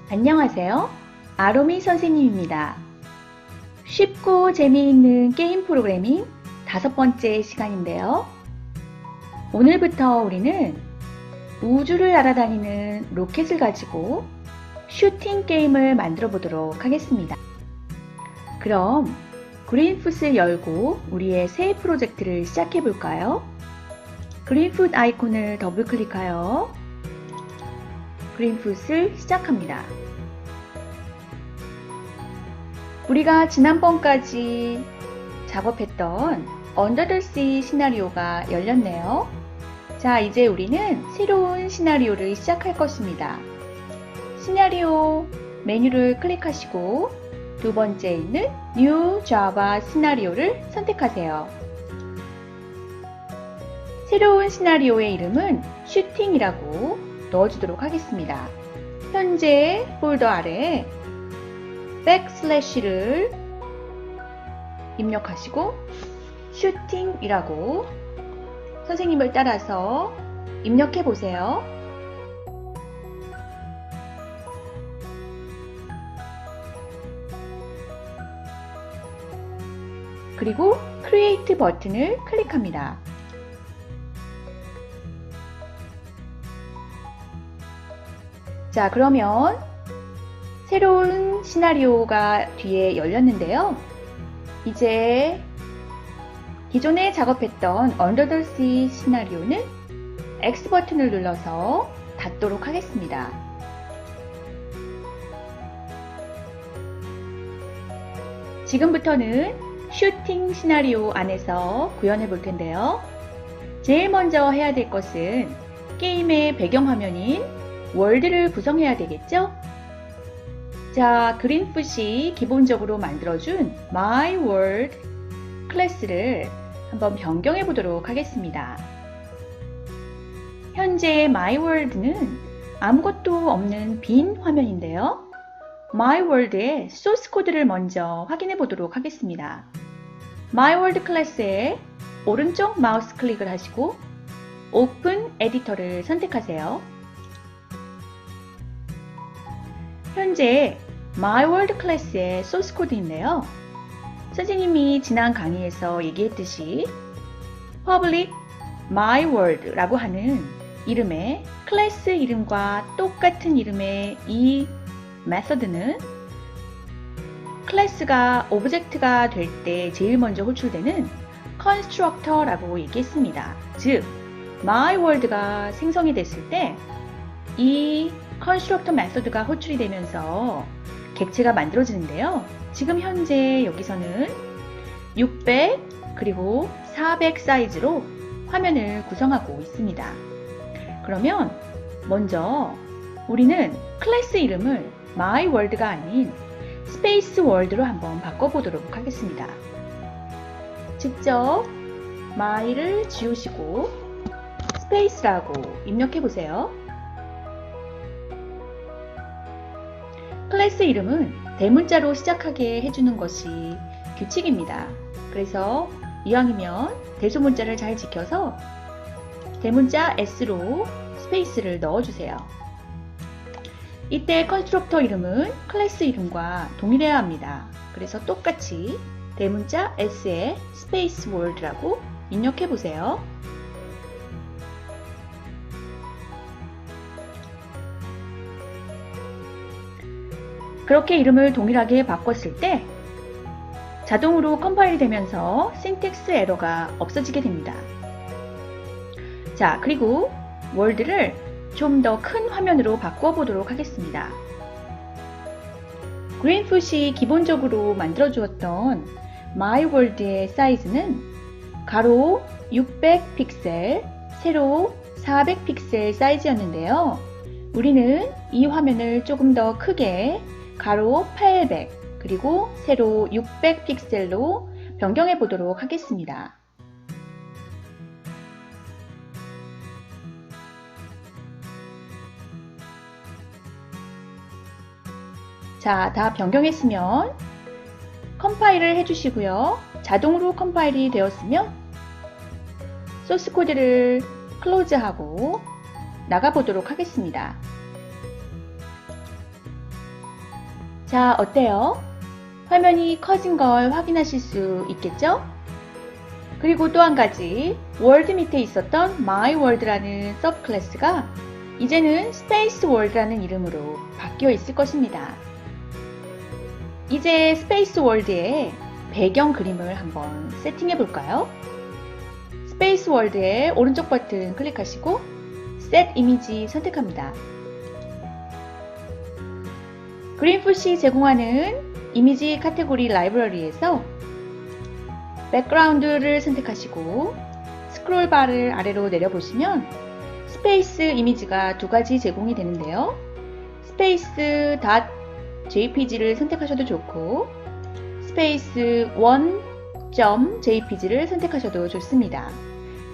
안녕하세요. 아로미 선생님입니다. 쉽고 재미있는 게임 프로그래밍 5번째 시간인데요. 오늘부터 우리는 우주를 날아다니는 로켓을 가지고 슈팅 게임을 만들어 보도록 하겠습니다. 그럼 그린풋을 열고 우리의 새 프로젝트를 시작해 볼까요? 그린풋 아이콘을 더블 클릭하여 그린풋을 시작합니다. 우리가 지난번까지 작업했던 언더 더 씨 시나리오가 열렸네요. 자, 이제 우리는 새로운 시나리오를 시작할 것입니다. 시나리오 메뉴를 클릭하시고 두 번째 있는 New Java 시나리오를 선택하세요. 새로운 시나리오의 이름은 슈팅이라고 넣어주도록 하겠습니다. 현재 폴더 아래 백슬래시를 입력하시고 슈팅이라고 선생님을 따라서 입력해 보세요. 그리고 크리에이트 버튼을 클릭합니다. 자, 그러면 새로운 시나리오가 뒤에 열렸는데요. 이제 기존에 작업했던 언더 더 씨 시나리오는 X 버튼을 눌러서 닫도록 하겠습니다. 지금부터는 슈팅 시나리오 안에서 구현해 볼 텐데요. 제일 먼저 해야 될 것은 게임의 배경화면인 월드를 구성해야 되겠죠? 자, 그린풋이 기본적으로 만들어준 My World 클래스를 한번 변경해 보도록 하겠습니다. 현재 My World는 아무것도 없는 빈 화면인데요. My World의 소스 코드를 먼저 확인해 보도록 하겠습니다. My World 클래스에 오른쪽 마우스 클릭을 하시고 Open 에디터를 선택하세요. 현재 My World 클래스의 소스 코드인데요. 선생님이 지난 강의에서 얘기했듯이 Public My World 라고 하는 이름의 클래스 이름과 똑같은 이름의 이 메서드는 클래스가 오브젝트가 될 때 제일 먼저 호출되는 constructor라고 얘기했습니다. 즉, My World가 생성이 됐을 때 이 constructor 메소드가 호출이 되면서 객체가 만들어지는데요. 지금 현재 여기서는 600 그리고 400 사이즈로 화면을 구성하고 있습니다. 그러면 먼저 우리는 클래스 이름을 My World가 아닌 Space World로 한번 바꿔보도록 하겠습니다. 직접 my를 지우시고 Space라고 입력해보세요. 클래스 이름은 대문자로 시작하게 해주는 것이 규칙입니다. 그래서 이왕이면 대소문자를 잘 지켜서 대문자 S로 스페이스를 넣어주세요. 이때 컨스트럭터 이름은 클래스 이름과 동일해야 합니다. 그래서 똑같이 대문자 S에 스페이스 월드라고 입력해 보세요. 그렇게 이름을 동일하게 바꿨을 때 자동으로 컴파일이 되면서 신텍스 에러가 없어지게 됩니다. 자, 그리고 월드를 좀 더 큰 화면으로 바꿔보도록 하겠습니다. 그린풋이 기본적으로 만들어 주었던 My World의 사이즈는 가로 600 픽셀, 세로 400 픽셀 사이즈였는데요. 우리는 이 화면을 조금 더 크게 가로 800 그리고 세로 600 픽셀로 변경해 보도록 하겠습니다. 자, 다 변경했으면 컴파일을 해주시고요. 자동으로 컴파일이 되었으면 소스 코드를 클로즈하고 나가보도록 하겠습니다. 자, 어때요? 화면이 커진 걸 확인하실 수 있겠죠? 그리고 또 한 가지, 월드 밑에 있었던 My World라는 서브 클래스가 이제는 Space World라는 이름으로 바뀌어 있을 것입니다. 이제 Space World의 배경 그림을 한번 세팅해 볼까요? Space World의 오른쪽 버튼 클릭하시고 Set Image 선택합니다. 그린풋이 제공하는 이미지 카테고리 라이브러리에서 백그라운드를 선택하시고 스크롤 바를 아래로 내려보시면 스페이스 이미지가 두 가지 제공이 되는데요. space.jpg를 선택하셔도 좋고 space 1.jpg를 선택하셔도 좋습니다.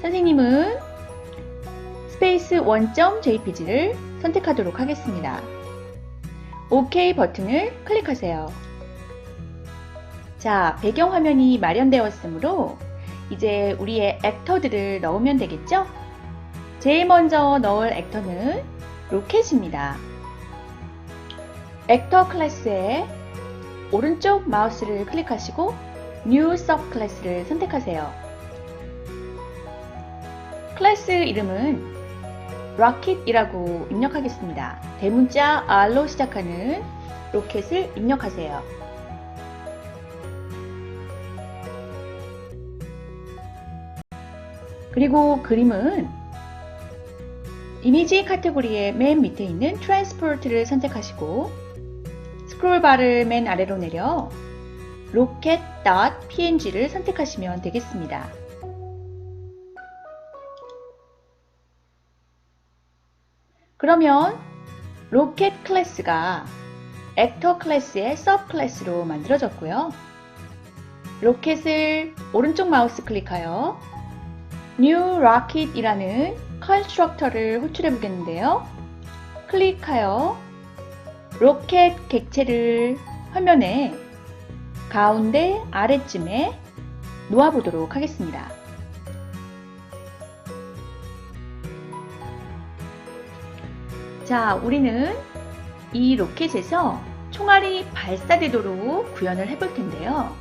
선생님은 space 1.jpg를 선택하도록 하겠습니다. OK 버튼을 클릭하세요. 자, 배경 화면이 마련되었으므로 이제 우리의 액터들을 넣으면 되겠죠? 제일 먼저 넣을 액터는 로켓입니다. 액터 클래스에 오른쪽 마우스를 클릭하시고 New Sub 클래스를 선택하세요. 클래스 이름은 Rocket이라고 입력하겠습니다. 대문자 R로 시작하는 로켓을 입력하세요. 그리고 그림은 이미지 카테고리의 맨 밑에 있는 Transport를 선택하시고 스크롤 바를 맨 아래로 내려 rocket.png를 선택하시면 되겠습니다. 그러면 로켓 클래스가 액터 클래스의 서브 클래스로 만들어졌고요. 로켓을 오른쪽 마우스 클릭하여 New Rocket이라는 컨스트럭터를 호출해 보겠는데요. 클릭하여 로켓 객체를 화면에 가운데 아래쯤에 놓아보도록 하겠습니다. 자, 우리는 이 로켓에서 총알이 발사되도록 구현을 해볼 텐데요.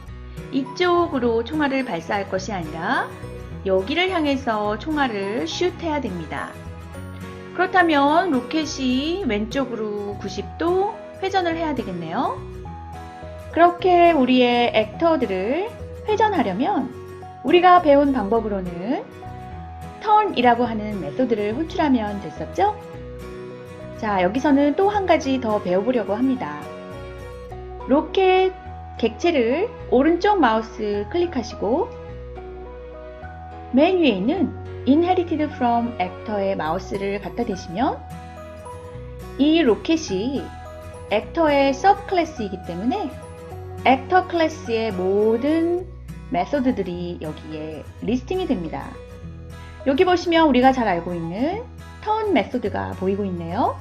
이쪽으로 총알을 발사할 것이 아니라 여기를 향해서 총알을 슛해야 됩니다. 그렇다면 로켓이 왼쪽으로 90도 회전을 해야 되겠네요. 그렇게 우리의 액터들을 회전하려면 우리가 배운 방법으로는 turn이라고 하는 메소드를 호출하면 됐었죠? 자, 여기서는 또 한 가지 더 배워보려고 합니다. 로켓 객체를 오른쪽 마우스 클릭하시고 맨 위에 있는 Inherited from Actor의 마우스를 갖다 대시면 이 로켓이 액터의 서브 클래스이기 때문에 액터 클래스의 모든 메소드들이 여기에 리스팅이 됩니다. 여기 보시면 우리가 잘 알고 있는 turn 메소드가 보이고 있네요.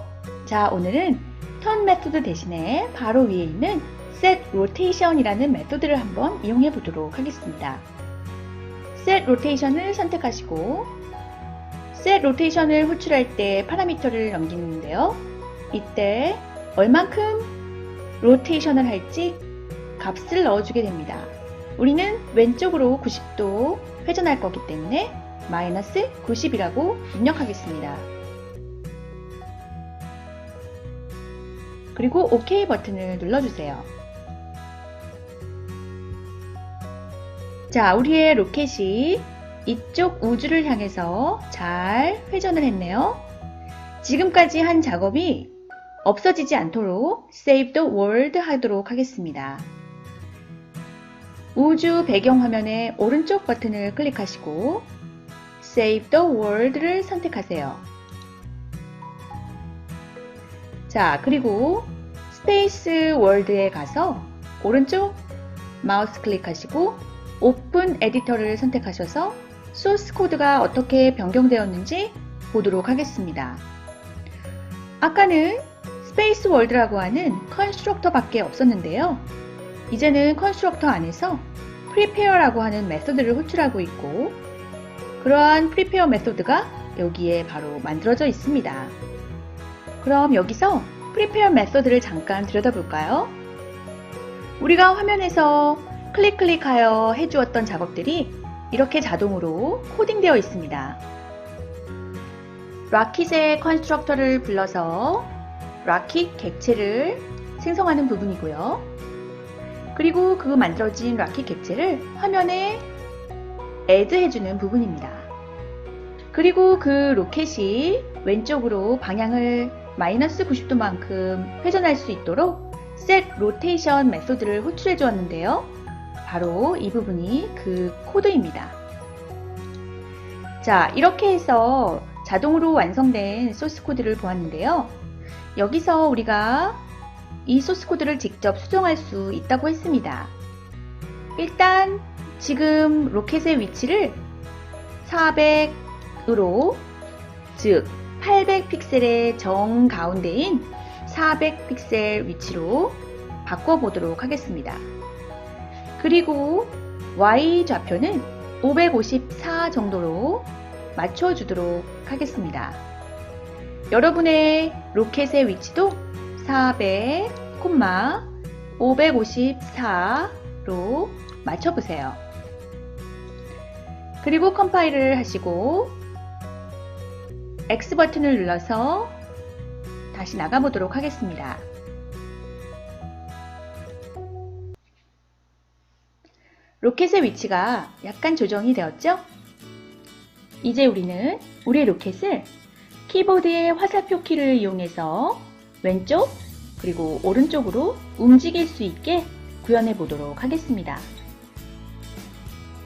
자, 오늘은 turn 메소드 대신에 바로 위에 있는 set rotation이라는 메소드를 한번 이용해 보도록 하겠습니다. set rotation을 선택하시고 set rotation을 호출할 때 파라미터를 넘기는데요. 이때 얼만큼 로테이션을 할지 값을 넣어주게 됩니다. 우리는 왼쪽으로 90도 회전할 거기 때문에 마이너스 90이라고 입력하겠습니다. 그리고 OK 버튼을 눌러주세요. 자, 우리의 로켓이 이쪽 우주를 향해서 잘 회전을 했네요. 지금까지 한 작업이 없어지지 않도록 Save the World 하도록 하겠습니다. 우주 배경 화면의 오른쪽 버튼을 클릭하시고 Save the World를 선택하세요. 자, 그리고 Space World에 가서 오른쪽 마우스 클릭하시고 Open Editor를 선택하셔서 소스 코드가 어떻게 변경되었는지 보도록 하겠습니다. 아까는 Space World라고 하는 컨스트럭터 밖에 없었는데요. 이제는 컨스트럭터 안에서 Prepare라고 하는 메소드를 호출하고 있고 그러한 Prepare 메소드가 여기에 바로 만들어져 있습니다. 그럼 여기서 Prepare 메소드를 잠깐 들여다볼까요? 우리가 화면에서 클릭하여 해주었던 작업들이 이렇게 자동으로 코딩되어 있습니다. 락킷의 컨스트럭터를 불러서 락킷 객체를 생성하는 부분이고요. 그리고 그 만들어진 락킷 객체를 화면에 add 해주는 부분입니다. 그리고 그 로켓이 왼쪽으로 방향을 마이너스 90도만큼 회전할 수 있도록 set rotation 메소드를 호출해 주었는데요. 바로 이 부분이 그 코드입니다. 자, 이렇게 해서 자동으로 완성된 소스 코드를 보았는데요. 여기서 우리가 이 소스 코드를 직접 수정할 수 있다고 했습니다. 일단 지금 로켓의 위치를 400으로, 즉 800픽셀의 정가운데인 400픽셀 위치로 바꿔보도록 하겠습니다. 그리고 Y 좌표는 554 정도로 맞춰주도록 하겠습니다. 여러분의 로켓의 위치도 400, 554로 맞춰보세요. 그리고 컴파일을 하시고 X 버튼을 눌러서 다시 나가보도록 하겠습니다. 로켓의 위치가 약간 조정이 되었죠? 이제 우리는 우리의 로켓을 키보드의 화살표 키를 이용해서 왼쪽 그리고 오른쪽으로 움직일 수 있게 구현해 보도록 하겠습니다.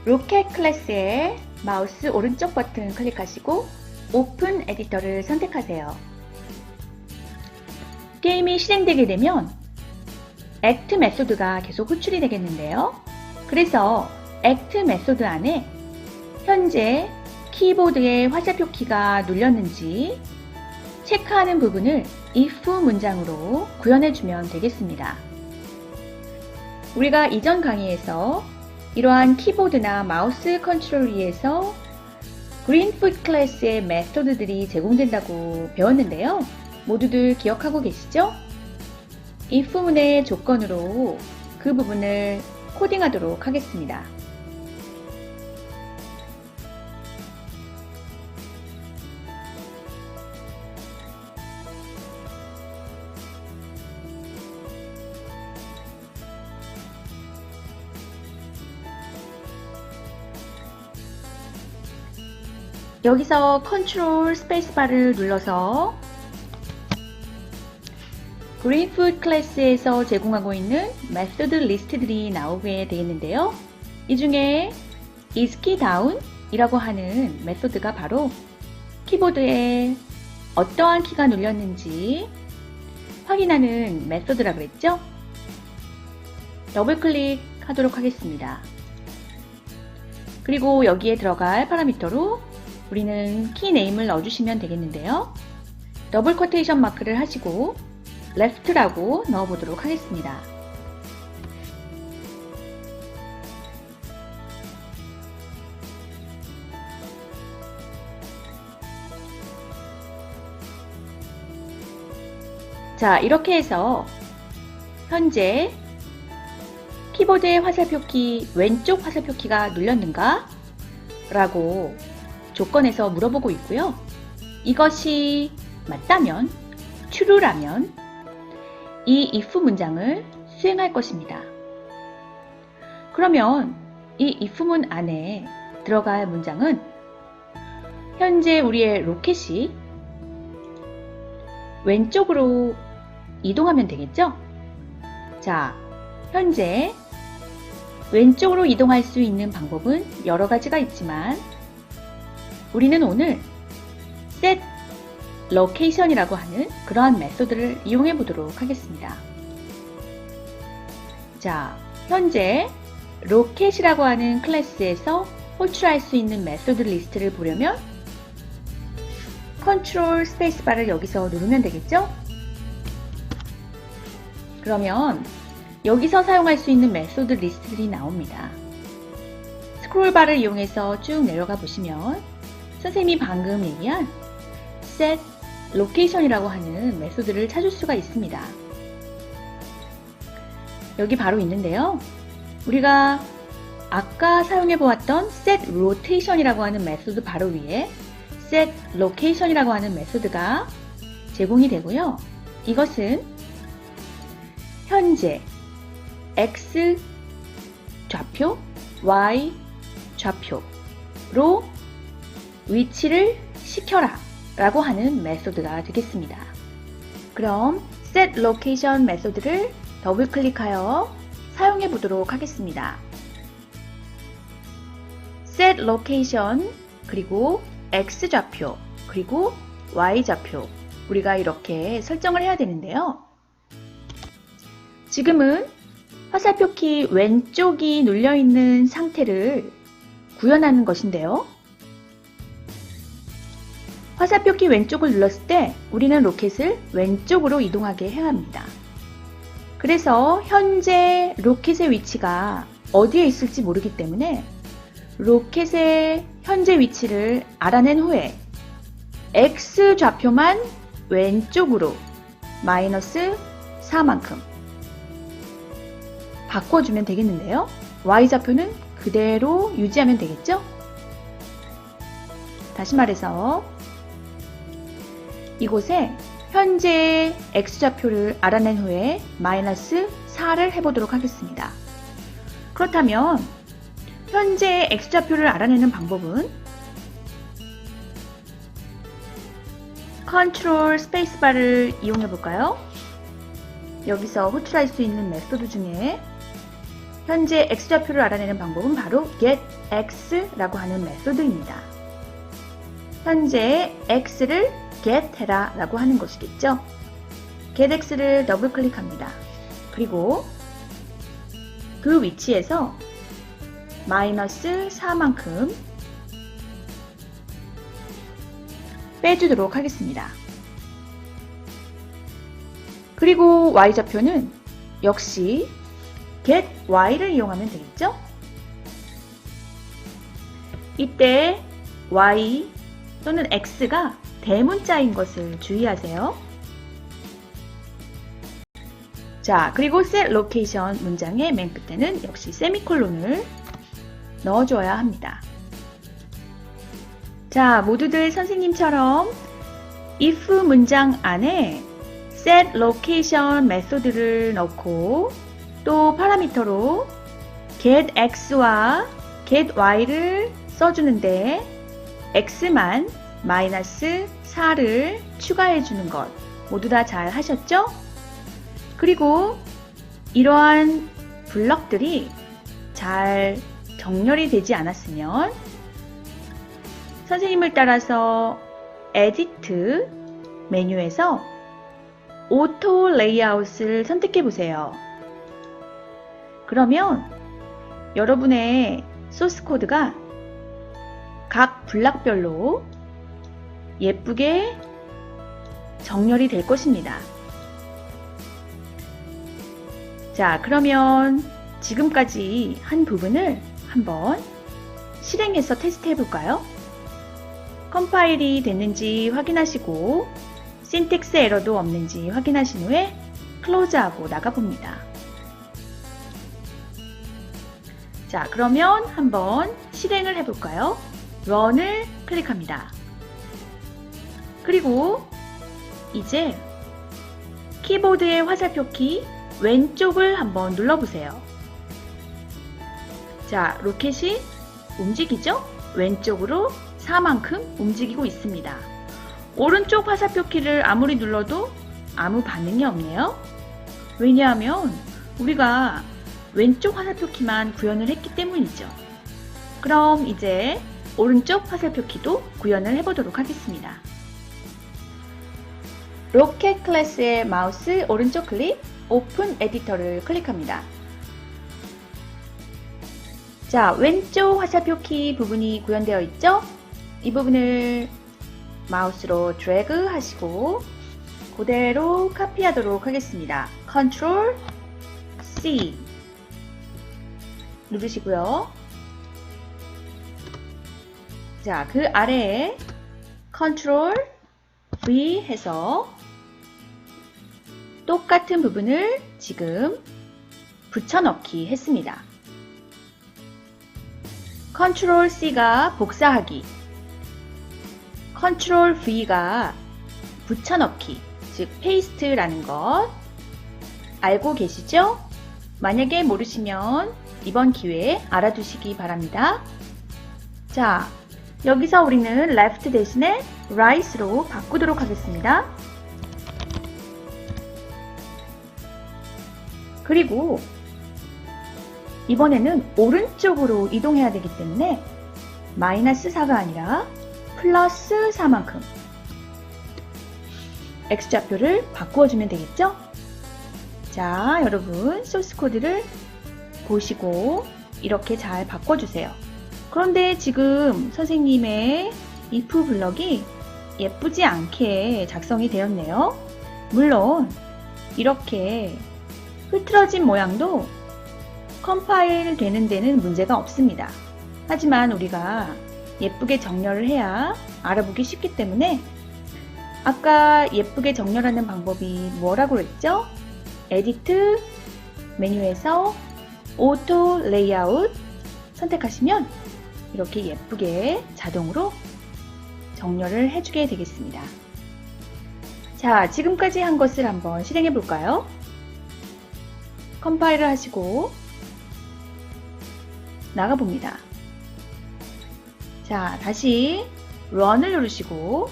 로켓 클래스의 마우스 오른쪽 버튼 클릭하시고 오픈 에디터를 선택하세요. 게임이 실행되게 되면 액트 메소드가 계속 호출이 되겠는데요. 그래서 액트 메소드 안에 현재 키보드의 화살표 키가 눌렸는지 체크하는 부분을 if 문장으로 구현해주면 되겠습니다. 우리가 이전 강의에서 이러한 키보드나 마우스 컨트롤리에서 그린풋 클래스의 메소드들이 제공된다고 배웠는데요. 모두들 기억하고 계시죠? if 문의 조건으로 그 부분을 코딩하도록 하겠습니다. 여기서 컨트롤 스페이스바를 눌러서 그린풋 클래스에서 제공하고 있는 메소드 리스트들이 나오게 되겠는데요. 이 중에 isKeyDown 이라고 하는 메소드가 바로 키보드에 어떠한 키가 눌렸는지 확인하는 메소드라고 했죠? 더블 클릭하도록 하겠습니다. 그리고 여기에 들어갈 파라미터로 우리는 키 네임을 넣어주시면 되겠는데요. 더블 쿼테이션 마크를 하시고 left라고 넣어보도록 하겠습니다. 자, 이렇게 해서 현재 키보드의 화살표 키, 왼쪽 화살표 키가 눌렸는가? 라고 조건에서 물어보고 있고요. 이것이 맞다면, true라면 이 if 문장을 수행할 것입니다. 그러면 이 if 문 안에 들어갈 문장은 현재 우리의 로켓이 왼쪽으로 이동하면 되겠죠? 자, 현재 왼쪽으로 이동할 수 있는 방법은 여러 가지가 있지만 우리는 오늘 set location이라고 하는 그러한 메소드를 이용해 보도록 하겠습니다. 자, 현재 로켓이라고 하는 클래스에서 호출할 수 있는 메소드 리스트를 보려면 컨트롤 스페이스바를 여기서 누르면 되겠죠? 그러면 여기서 사용할 수 있는 메소드 리스트들이 나옵니다. 스크롤바를 이용해서 쭉 내려가 보시면 선생님이 방금 얘기한 set location이라고 하는 메소드를 찾을 수가 있습니다. 여기 바로 있는데요. 우리가 아까 사용해 보았던 set rotation이라고 하는 메소드 바로 위에 set location이라고 하는 메소드가 제공이 되고요. 이것은 현재 x 좌표, y 좌표로 위치를 시켜라 라고 하는 메소드가 되겠습니다. 그럼 set location 메소드를 더블 클릭하여 사용해 보도록 하겠습니다. set location 그리고 x 좌표 그리고 y 좌표 우리가 이렇게 설정을 해야 되는데요. 지금은 화살표 키 왼쪽이 눌려 있는 상태를 구현하는 것인데요. 화살표 키 왼쪽을 눌렀을 때 우리는 로켓을 왼쪽으로 이동하게 해야 합니다. 그래서 현재 로켓의 위치가 어디에 있을지 모르기 때문에 로켓의 현재 위치를 알아낸 후에 X 좌표만 왼쪽으로 마이너스 4만큼 바꿔주면 되겠는데요. Y 좌표는 그대로 유지하면 되겠죠? 다시 말해서 이곳에 현재 X좌표를 알아낸 후에 마이너스 4를 해보도록 하겠습니다. 그렇다면 현재 X좌표를 알아내는 방법은 컨트롤 스페이스바를 이용해 볼까요? 여기서 호출할 수 있는 메소드 중에 현재 X좌표를 알아내는 방법은 바로 getX라고 하는 메소드입니다. 현재 X를 get 해라 라고 하는 것이겠죠. getX를 더블 클릭합니다. 그리고 그 위치에서 마이너스 4만큼 빼주도록 하겠습니다. 그리고 Y좌표는 역시 get Y를 이용하면 되겠죠? 이때 Y 또는 X가 대문자인 것을 주의하세요. 자, 그리고 set location 문장의 맨 끝에는 역시 세미콜론을 넣어줘야 합니다. 자, 모두들 선생님처럼 if 문장 안에 set location 메소드를 넣고 또 파라미터로 get x와 get y를 써주는데 x만 마이너스 4를 추가해 주는 것 모두 다 잘 하셨죠? 그리고 이러한 블럭들이 잘 정렬이 되지 않았으면 선생님을 따라서 에디트 메뉴에서 오토 레이아웃을 선택해 보세요. 그러면 여러분의 소스 코드가 각 블럭별로 예쁘게 정렬이 될 것입니다. 자, 그러면 지금까지 한 부분을 한번 실행해서 테스트해 볼까요? 컴파일이 됐는지 확인하시고 신텍스 에러도 없는지 확인하신 후에 클로즈하고 나가봅니다. 자, 그러면 한번 실행을 해볼까요? 런을 클릭합니다. 그리고 이제 키보드의 화살표 키 왼쪽을 한번 눌러보세요. 자, 로켓이 움직이죠? 왼쪽으로 4만큼 움직이고 있습니다. 오른쪽 화살표 키를 아무리 눌러도 아무 반응이 없네요. 왜냐하면 우리가 왼쪽 화살표 키만 구현을 했기 때문이죠. 그럼 이제 오른쪽 화살표 키도 구현을 해보도록 하겠습니다. 로켓 클래스의 마우스 오른쪽 클릭, 오픈 에디터를 클릭합니다. 자, 왼쪽 화살표 키 부분이 구현되어 있죠? 이 부분을 마우스로 드래그 하시고 그대로 카피하도록 하겠습니다. Ctrl C 누르시고요. 자, 그 아래에 Ctrl V 해서 똑같은 부분을 지금 붙여넣기 했습니다. 컨트롤 C가 복사하기, 컨트롤 V가 붙여넣기, 즉 페이스트라는 것 알고 계시죠? 만약에 모르시면 이번 기회에 알아두시기 바랍니다. 자, 여기서 우리는 left 대신에 right로 바꾸도록 하겠습니다. 그리고 이번에는 오른쪽으로 이동해야 되기 때문에 마이너스 4가 아니라 플러스 4만큼 X좌표를 바꾸어주면 되겠죠? 자, 여러분 소스 코드를 보시고 이렇게 잘 바꿔주세요. 그런데 지금 선생님의 if 블럭이 예쁘지 않게 작성이 되었네요. 물론 이렇게 흐트러진 모양도 컴파일 되는 데는 문제가 없습니다. 하지만 우리가 예쁘게 정렬을 해야 알아보기 쉽기 때문에 아까 예쁘게 정렬하는 방법이 뭐라고 그랬죠? 에디트 메뉴에서 오토 레이아웃 선택하시면 이렇게 예쁘게 자동으로 정렬을 해주게 되겠습니다. 자, 지금까지 한 것을 한번 실행해 볼까요? 컴파일을 하시고 나가봅니다. 자, 다시 run을 누르시고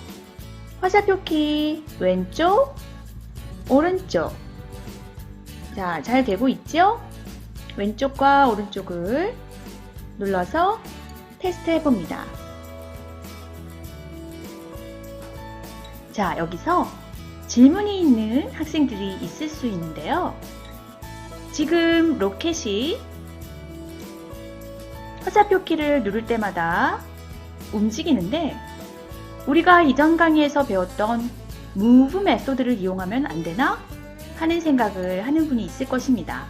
화살표 키 왼쪽, 오른쪽. 자, 잘 되고 있죠? 왼쪽과 오른쪽을 눌러서 테스트 해봅니다. 자, 여기서 질문이 있는 학생들이 있을 수 있는데요. 지금 로켓이 화살표 키를 누를 때마다 움직이는데 우리가 이전 강의에서 배웠던 move 메소드를 이용하면 안 되나? 하는 생각을 하는 분이 있을 것입니다.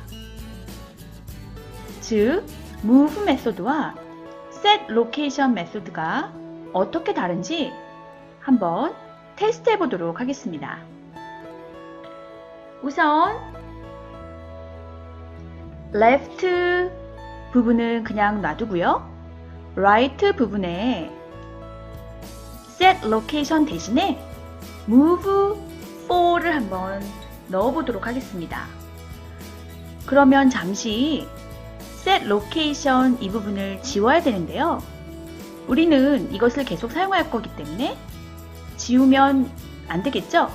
즉, move 메소드와 set location 메소드가 어떻게 다른지 한번 테스트 해보도록 하겠습니다. 우선 left 부분은 그냥 놔두고요. right 부분에 set location 대신에 move for를 한번 넣어보도록 하겠습니다. 그러면 잠시 set location 이 부분을 지워야 되는데요. 우리는 이것을 계속 사용할 거기 때문에 지우면 안 되겠죠?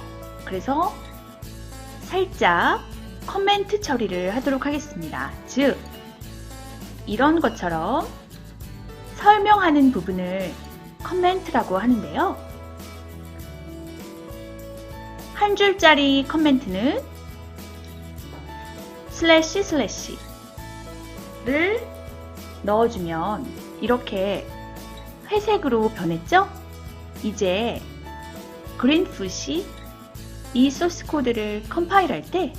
그래서 살짝 커멘트 처리를 하도록 하겠습니다. 즉, 이런 것처럼 설명하는 부분을 커멘트라고 하는데요. 한 줄짜리 커멘트는 슬래시 슬래시를 넣어주면 이렇게 회색으로 변했죠? 이제 그린풋이 이 소스 코드를 컴파일할 때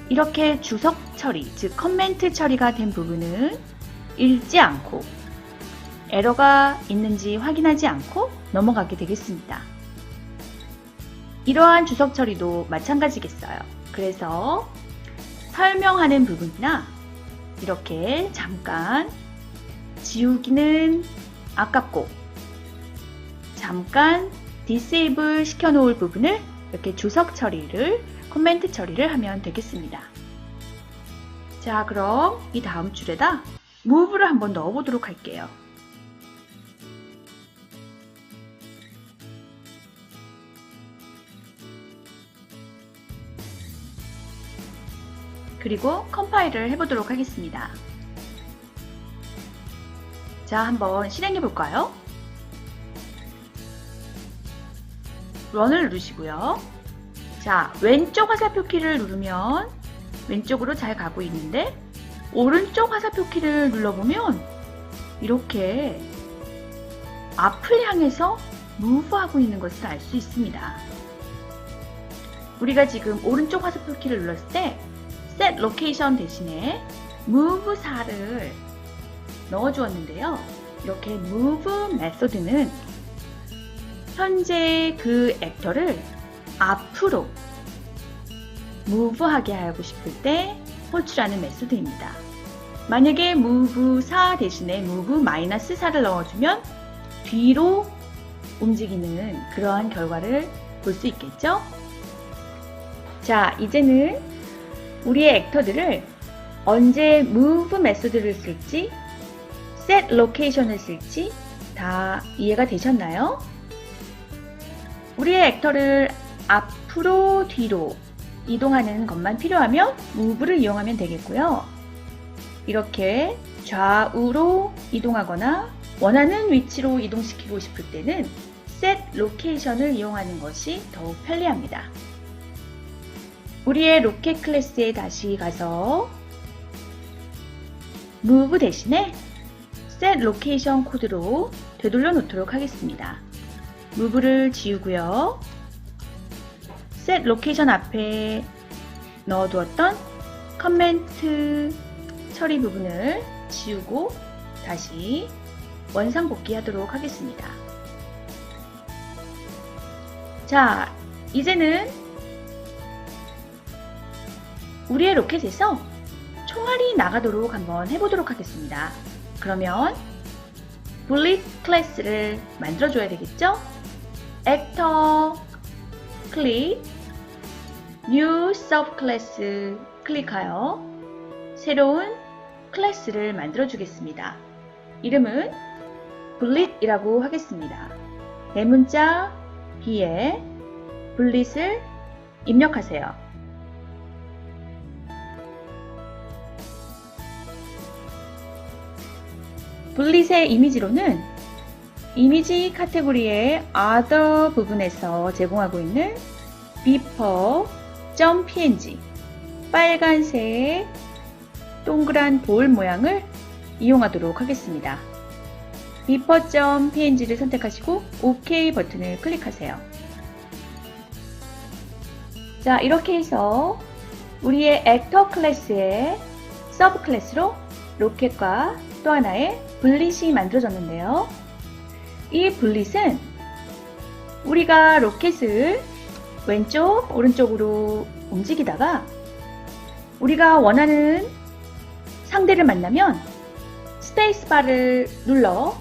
이렇게 주석 처리, 즉 커멘트 처리가 된 부분은 읽지 않고 에러가 있는지 확인하지 않고 넘어가게 되겠습니다. 이러한 주석 처리도 마찬가지겠어요. 그래서 설명하는 부분이나 이렇게 잠깐 지우기는 아깝고 잠깐 디세이블 시켜놓을 부분을 이렇게 주석 처리를, 코멘트 처리를 하면 되겠습니다. 자, 그럼 이 다음 줄에다 move를 한번 넣어보도록 할게요. 그리고 컴파일을 해보도록 하겠습니다. 자, 한번 실행해 볼까요? run을 누르시고요. 자, 왼쪽 화살표 키를 누르면 왼쪽으로 잘 가고 있는데 오른쪽 화살표 키를 눌러보면 이렇게 앞을 향해서 무브하고 있는 것을 알 수 있습니다. 우리가 지금 오른쪽 화살표 키를 눌렀을 때 set location 대신에 move 4를 넣어주었는데요. 이렇게 move 메소드는 현재 그 액터를 앞으로 무브하게 하고 싶을 때 호출하는 메소드입니다. 만약에 move 4 대신에 move -4를 넣어주면 뒤로 움직이는 그러한 결과를 볼 수 있겠죠? 자, 이제는 우리의 액터들을 언제 move 메소드를 쓸지, set location을 쓸지 다 이해가 되셨나요? 우리의 액터를 앞으로 뒤로 이동하는 것만 필요하면 move를 이용하면 되겠고요. 이렇게 좌우로 이동하거나 원하는 위치로 이동시키고 싶을 때는 set location을 이용하는 것이 더욱 편리합니다. 우리의 로켓 클래스에 다시 가서 move 대신에 set location 코드로 되돌려 놓도록 하겠습니다. move를 지우고요. set location 앞에 넣어두었던 커멘트 처리 부분을 지우고 다시 원상복귀 하도록 하겠습니다. 자, 이제는 우리의 로켓에서 총알이 나가도록 한번 해보도록 하겠습니다. 그러면 bullet 클래스를 만들어줘야 되겠죠? actor 클릭, new subclass 클릭하여 새로운 클래스를 만들어 주겠습니다. 이름은 bullet이라고 하겠습니다. 대문자 B에 bullet을 입력하세요. bullet의 이미지로는 이미지 카테고리의 other 부분에서 제공하고 있는 beeper.png 빨간색 동그란 볼 모양을 이용하도록 하겠습니다. beeper.png를 선택하시고 OK 버튼을 클릭하세요. 자, 이렇게 해서 우리의 액터 클래스의 서브 클래스로 로켓과 또 하나의 bullet이 만들어졌는데요. 이 bullet은 우리가 로켓을 왼쪽, 오른쪽으로 움직이다가 우리가 원하는 상대를 만나면 스페이스바를 눌러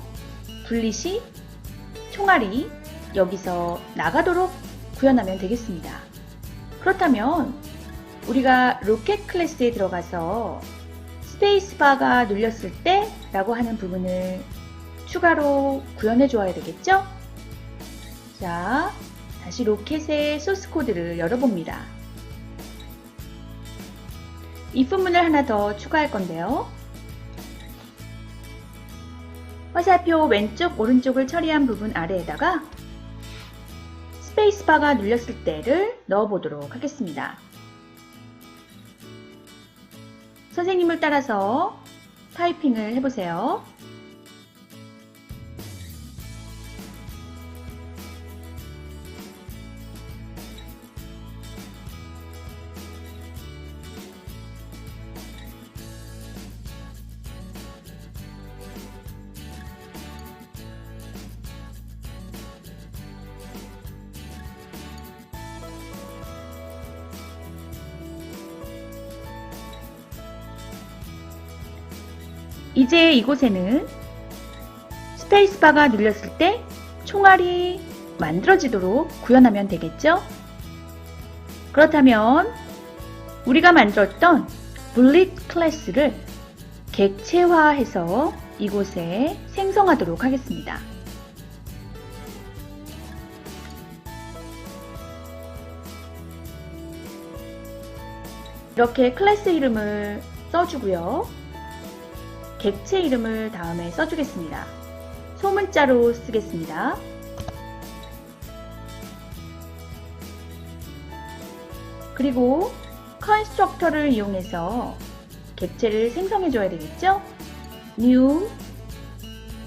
bullet이 총알이 여기서 나가도록 구현하면 되겠습니다. 그렇다면 우리가 로켓 클래스에 들어가서 스페이스바가 눌렸을 때 라고 하는 부분을 추가로 구현해 주어야 되겠죠? 자, 다시 로켓의 소스 코드를 열어봅니다. if문을 하나 더 추가할 건데요. 화살표 왼쪽, 오른쪽을 처리한 부분 아래에다가 스페이스바가 눌렸을 때를 넣어보도록 하겠습니다. 선생님을 따라서 타이핑을 해보세요. 이제 이곳에는 스페이스바가 눌렸을 때 총알이 만들어지도록 구현하면 되겠죠? 그렇다면 우리가 만들었던 bullet 클래스를 객체화해서 이곳에 생성하도록 하겠습니다. 이렇게 클래스 이름을 써주고요. 객체 이름을 다음에 써주겠습니다. 소문자로 쓰겠습니다. 그리고 컨스트럭터를 이용해서 객체를 생성해 줘야 되겠죠? new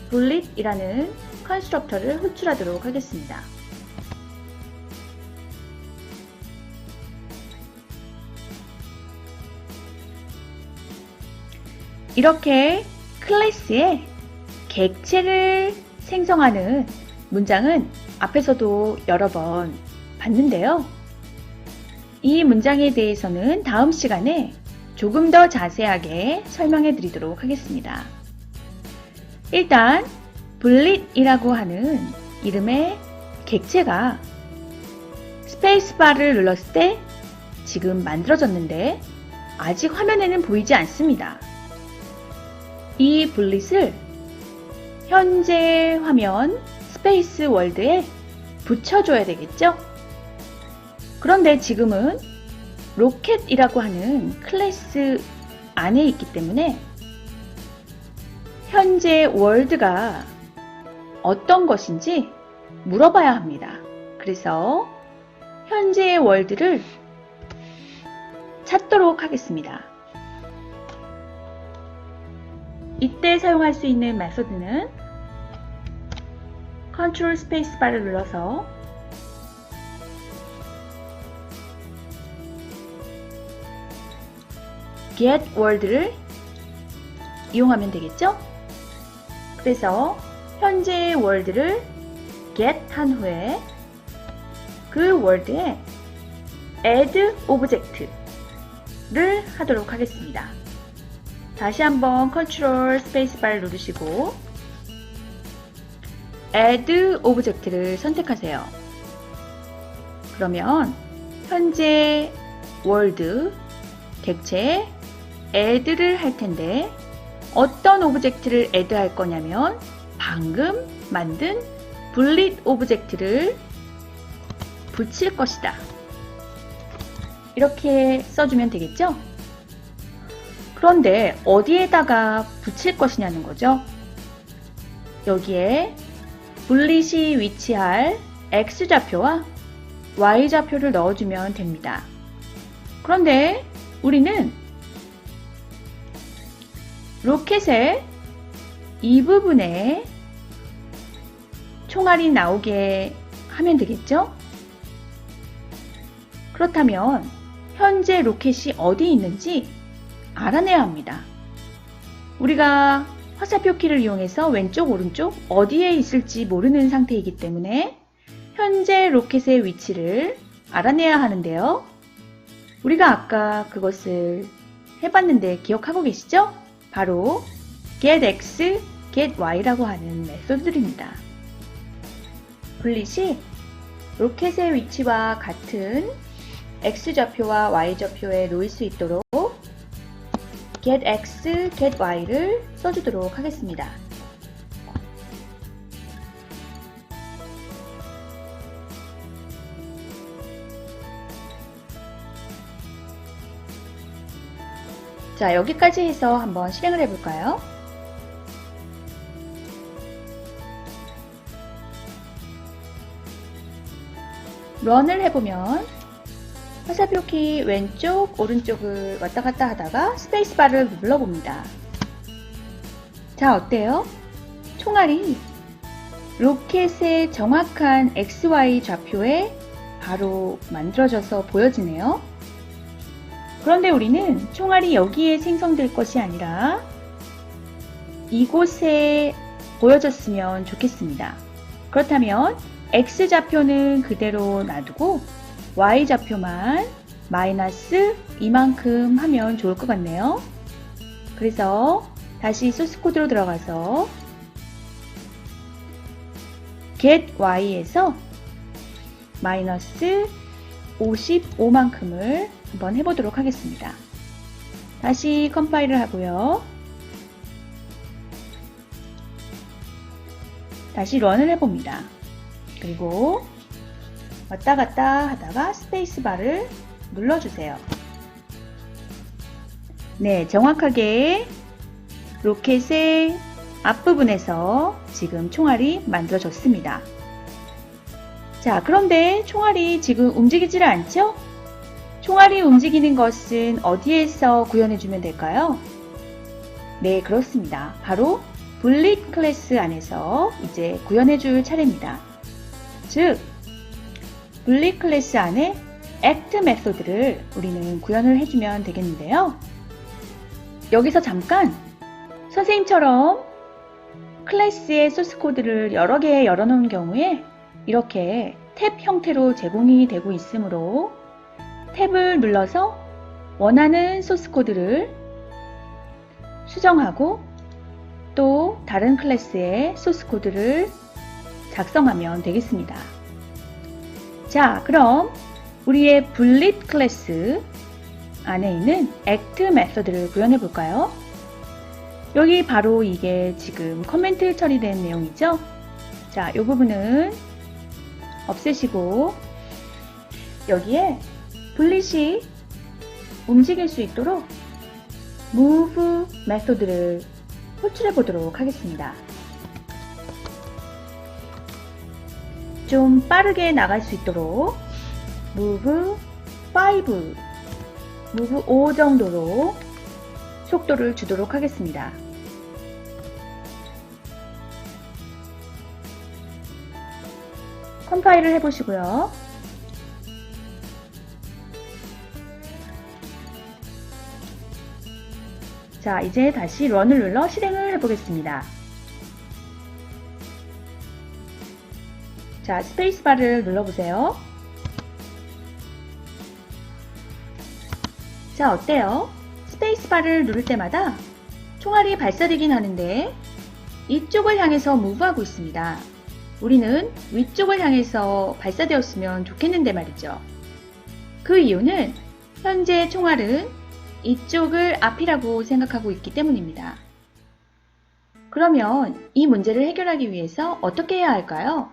bullet 이라는 컨스트럭터를 호출하도록 하겠습니다. 이렇게 클래스에 객체를 생성하는 문장은 앞에서도 여러 번 봤는데요. 이 문장에 대해서는 다음 시간에 조금 더 자세하게 설명해 드리도록 하겠습니다. 일단 블릿이라고 하는 이름의 객체가 스페이스바를 눌렀을 때 지금 만들어졌는데 아직 화면에는 보이지 않습니다. 이 블릿을 현재 화면 스페이스 월드에 붙여줘야 되겠죠? 그런데 지금은 로켓이라고 하는 클래스 안에 있기 때문에 현재 월드가 어떤 것인지 물어봐야 합니다. 그래서 현재 월드를 찾도록 하겠습니다. 이때 사용할 수 있는 메소드는 컨트롤 스페이스바를 눌러서 get world를 이용하면 되겠죠? 그래서 현재 월드를 get 한 후에 그 월드에 add object를 하도록 하겠습니다. 다시 한번 컨트롤 스페이스바를 누르시고 add object를 선택하세요. 그러면 현재 월드 객체에 add를 할 텐데 어떤 오브젝트를 add 할 거냐면 방금 만든 블릿 오브젝트를 붙일 것이다. 이렇게 써주면 되겠죠? 그런데 어디에다가 붙일 것이냐는 거죠. 여기에 블릿이 위치할 X좌표와 Y좌표를 넣어주면 됩니다. 그런데 우리는 로켓의 이 부분에 총알이 나오게 하면 되겠죠? 그렇다면 현재 로켓이 어디 있는지 알아내야 합니다. 우리가 화살표 키를 이용해서 왼쪽 오른쪽 어디에 있을지 모르는 상태이기 때문에 현재 로켓의 위치를 알아내야 하는데요. 우리가 아까 그것을 해봤는데 기억하고 계시죠? 바로 getX, getY라고 하는 메소드들입니다. 블릿이 로켓의 위치와 같은 X좌표와 Y좌표에 놓일 수 있도록 getX, getY를 써주도록 하겠습니다. 자, 여기까지 해서 한번 실행을 해볼까요? 런을 해보면 화살표 키 왼쪽, 오른쪽을 왔다 갔다 하다가 스페이스바를 눌러봅니다. 자, 어때요? 총알이 로켓의 정확한 XY 좌표에 바로 만들어져서 보여지네요. 그런데 우리는 총알이 여기에 생성될 것이 아니라 이곳에 보여졌으면 좋겠습니다. 그렇다면 X좌표는 그대로 놔두고 Y좌표만 마이너스 이만큼 하면 좋을 것 같네요. 그래서 다시 소스 코드로 들어가서 getY에서 마이너스 55만큼을 한번 해보도록 하겠습니다. 다시 컴파일을 하고요. 다시 런을 해봅니다. 그리고 왔다 갔다 하다가 스페이스바를 눌러주세요. 네, 정확하게 로켓의 앞부분에서 지금 총알이 만들어졌습니다. 자, 그런데 총알이 지금 움직이지를 않죠? 총알이 움직이는 것은 어디에서 구현해주면 될까요? 네, 그렇습니다. 바로 블릿 클래스 안에서 이제 구현해줄 차례입니다. 즉, 블릿 클래스 안에 act 메소드를 우리는 구현을 해주면 되겠는데요. 여기서 잠깐 선생님처럼 클래스의 소스 코드를 여러 개 열어놓은 경우에 이렇게 탭 형태로 제공이 되고 있으므로 탭을 눌러서 원하는 소스 코드를 수정하고 또 다른 클래스의 소스 코드를 작성하면 되겠습니다. 자, 그럼 우리의 bullet 클래스 안에 있는 act 메서드를 구현해 볼까요? 여기 바로 이게 지금 커멘트 처리된 내용이죠? 자, 이 부분은 없애시고 여기에 bullet이 움직일 수 있도록 move 메소드를 호출해 보도록 하겠습니다. 좀 빠르게 나갈 수 있도록 move 5, move 5 정도로 속도를 주도록 하겠습니다. 컴파일을 해보시고요. 자, 이제 다시 런을 눌러 실행을 해보겠습니다. 자, 스페이스바를 눌러보세요. 자, 어때요? 스페이스바를 누를 때마다 총알이 발사되긴 하는데 이쪽을 향해서 무브하고 있습니다. 우리는 위쪽을 향해서 발사되었으면 좋겠는데 말이죠. 그 이유는 현재 총알은 이쪽을 앞이라고 생각하고 있기 때문입니다. 그러면 이 문제를 해결하기 위해서 어떻게 해야 할까요?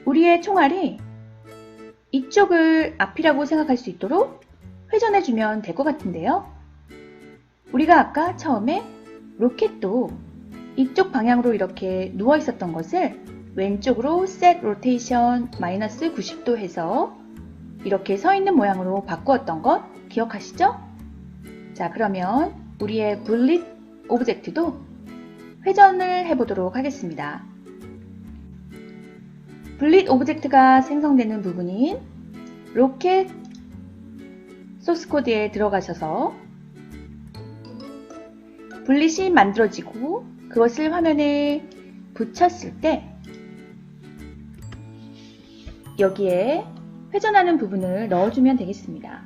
우리의 총알이 이쪽을 앞이라고 생각할 수 있도록 회전해주면 될 것 같은데요. 우리가 아까 처음에 로켓도 이쪽 방향으로 이렇게 누워 있었던 것을 왼쪽으로 set rotation -90도 해서 이렇게 서 있는 모양으로 바꾸었던 것 기억하시죠? 자, 그러면 우리의 bullet 오브젝트도 회전을 해보도록 하겠습니다. bullet 오브젝트가 생성되는 부분인 로켓 소스 코드에 들어가셔서 bullet이 만들어지고 그것을 화면에 붙였을 때 여기에 회전하는 부분을 넣어주면 되겠습니다.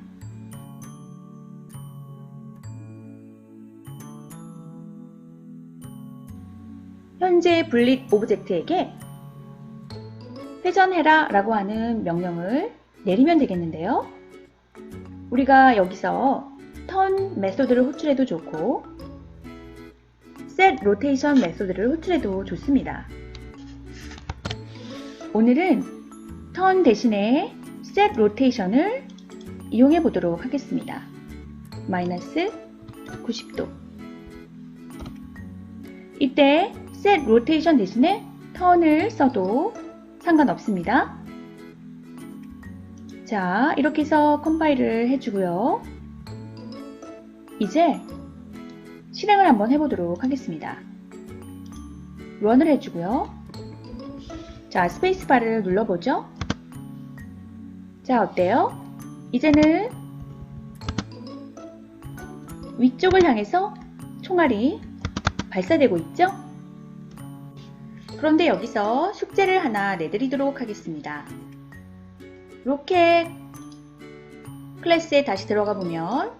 현재 bullet 오브젝트에게 회전해라 라고 하는 명령을 내리면 되겠는데요. 우리가 여기서 turn 메소드를 호출해도 좋고 set rotation 메소드를 호출해도 좋습니다. 오늘은 turn 대신에 set rotation을 이용해 보도록 하겠습니다. -90도. 이때 set rotation 대신에 turn을 써도 상관없습니다. 자, 이렇게 해서 컴파일을 해주고요. 이제 실행을 한번 해보도록 하겠습니다. 런을 해주고요. 자, 스페이스바를 눌러보죠. 자, 어때요? 이제는 위쪽을 향해서 총알이 발사되고 있죠? 그런데 여기서 숙제를 하나 내드리도록 하겠습니다. 로켓 클래스에 다시 들어가 보면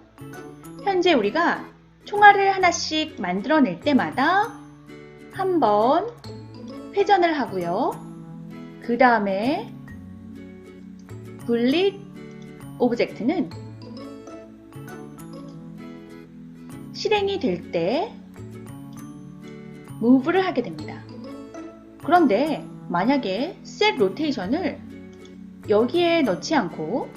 현재 우리가 총알을 하나씩 만들어낼 때마다 한번 회전을 하고요. 그 다음에 bullet 오브젝트는 실행이 될 때 move를 하게 됩니다. 그런데 만약에 set rotation을 여기에 넣지 않고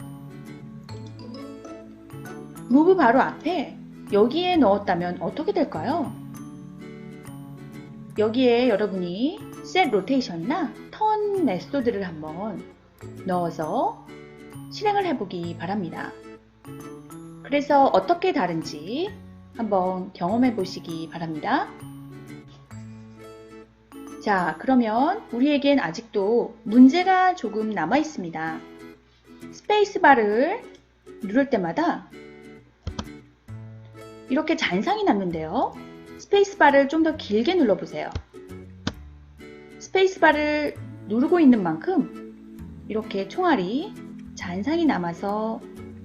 move 바로 앞에 여기에 넣었다면 어떻게 될까요? 여기에 여러분이 set rotation이나 turn 메소드를 한번 넣어서 실행을 해보기 바랍니다. 그래서 어떻게 다른지 한번 경험해 보시기 바랍니다. 자, 그러면 우리에겐 아직도 문제가 조금 남아 있습니다. 스페이스바를 누를 때마다 이렇게 잔상이 남는데요. 스페이스바를 좀 더 길게 눌러보세요. 스페이스바를 누르고 있는 만큼 이렇게 총알이 잔상이 남아서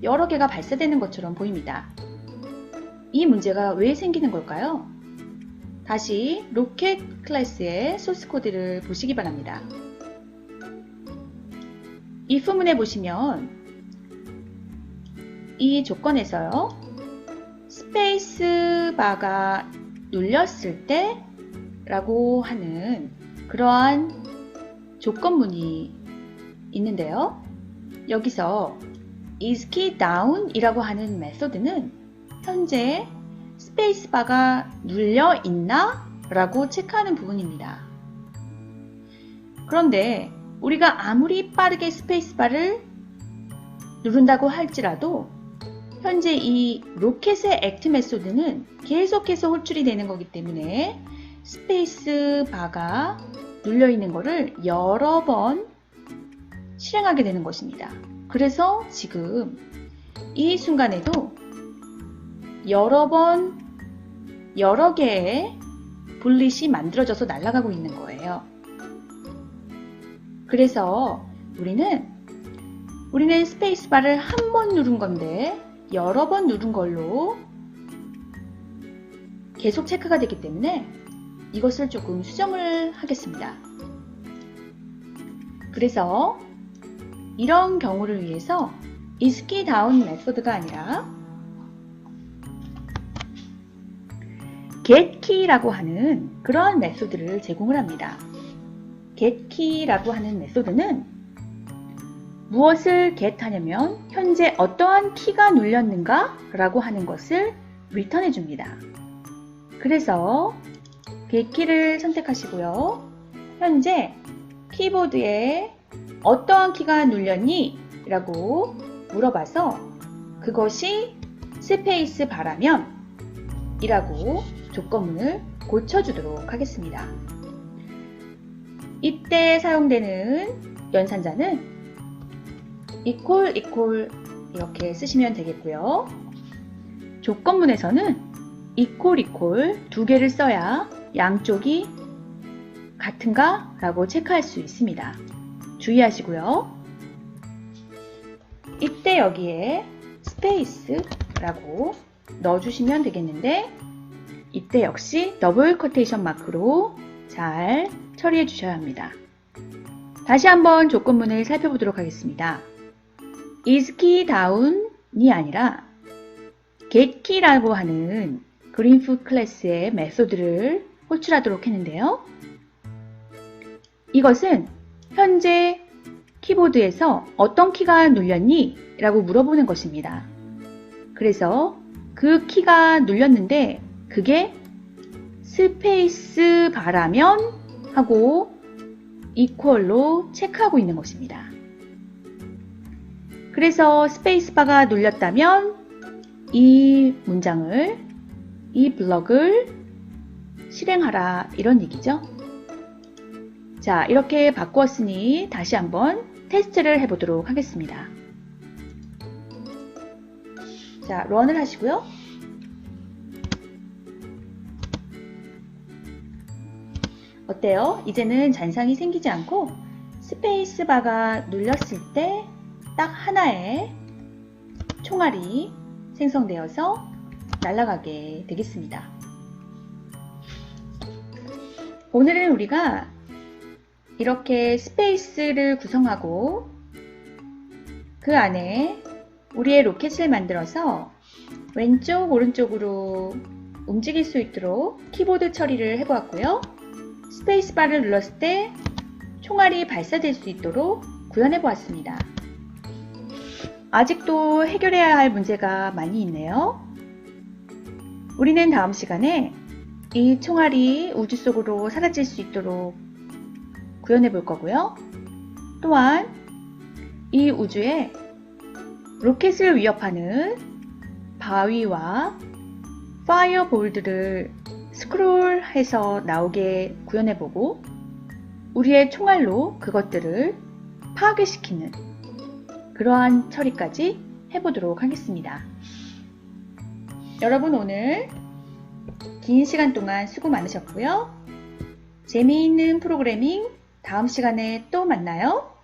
여러 개가 발사되는 것처럼 보입니다. 이 문제가 왜 생기는 걸까요? 다시 로켓 클래스의 소스 코드를 보시기 바랍니다. if문에 보시면 이 조건에서요, 스페이스 바가 눌렸을 때 라고 하는 그러한 조건문이 있는데요. 여기서 is key down 이라고 하는 메소드는 현재 스페이스 바가 눌려 있나? 라고 체크하는 부분입니다. 그런데 우리가 아무리 빠르게 스페이스 바를 누른다고 할지라도 현재 이 로켓의 액트 메소드는 계속해서 호출이 되는 거기 때문에 스페이스 바가 눌려 있는 거를 여러 번 실행하게 되는 것입니다. 그래서 지금 이 순간에도 여러 개의 볼릿이 만들어져서 날아가고 있는 거예요. 그래서 우리는 스페이스바를 한 번 누른 건데 여러 번 누른 걸로 계속 체크가 되기 때문에 이것을 조금 수정을 하겠습니다. 그래서 이런 경우를 위해서 is key down 메소드가 아니라 get key라고 하는 그러한 메소드를 제공을 합니다. get key라고 하는 메소드는 무엇을 get 하냐면 현재 어떠한 키가 눌렸는가 라고 하는 것을 리턴해 줍니다. 그래서 get key를 선택하시고요. 현재 키보드에 어떠한 키가 눌렸니? 라고 물어봐서 그것이 스페이스 바라면 이라고 조건문을 고쳐주도록 하겠습니다. 이때 사용되는 연산자는 equal 이렇게 쓰시면 되겠고요. 조건문에서는 equal 두 개를 써야 양쪽이 같은가? 라고 체크할 수 있습니다. 주의하시고요. 이때 여기에 스페이스라고 넣어주시면 되겠는데 이때 역시 더블 커테이션 마크로 잘 처리해 주셔야 합니다. 다시 한번 조건문을 살펴보도록 하겠습니다. is key down이 아니라 get key라고 하는 그린프 클래스의 메소드를 호출하도록 했는데요. 이것은 현재 키보드에서 어떤 키가 눌렸니? 라고 물어보는 것입니다. 그래서 그 키가 눌렸는데 그게 스페이스 바라면 하고 equal로 체크하고 있는 것입니다. 그래서 스페이스 바가 눌렸다면 이 문장을, 이 블럭을 실행하라 이런 얘기죠. 자, 이렇게 바꾸었으니 다시 한번 테스트를 해보도록 하겠습니다. 자, 런을 하시고요. 어때요? 이제는 잔상이 생기지 않고 스페이스 바가 눌렸을 때 딱 하나의 총알이 생성되어서 날아가게 되겠습니다. 오늘은 우리가 이렇게 스페이스를 구성하고 그 안에 우리의 로켓을 만들어서 왼쪽 오른쪽으로 움직일 수 있도록 키보드 처리를 해보았고요. 스페이스바를 눌렀을 때 총알이 발사될 수 있도록 구현해 보았습니다. 아직도 해결해야 할 문제가 많이 있네요. 우리는 다음 시간에 이 총알이 우주 속으로 사라질 수 있도록 구현해 볼 거고요. 또한 이 우주에 로켓을 위협하는 바위와 파이어볼들을 스크롤해서 나오게 구현해 보고 우리의 총알로 그것들을 파괴시키는 그러한 처리까지 해보도록 하겠습니다. 여러분 오늘 긴 시간 동안 수고 많으셨고요. 재미있는 프로그래밍 다음 시간에 또 만나요.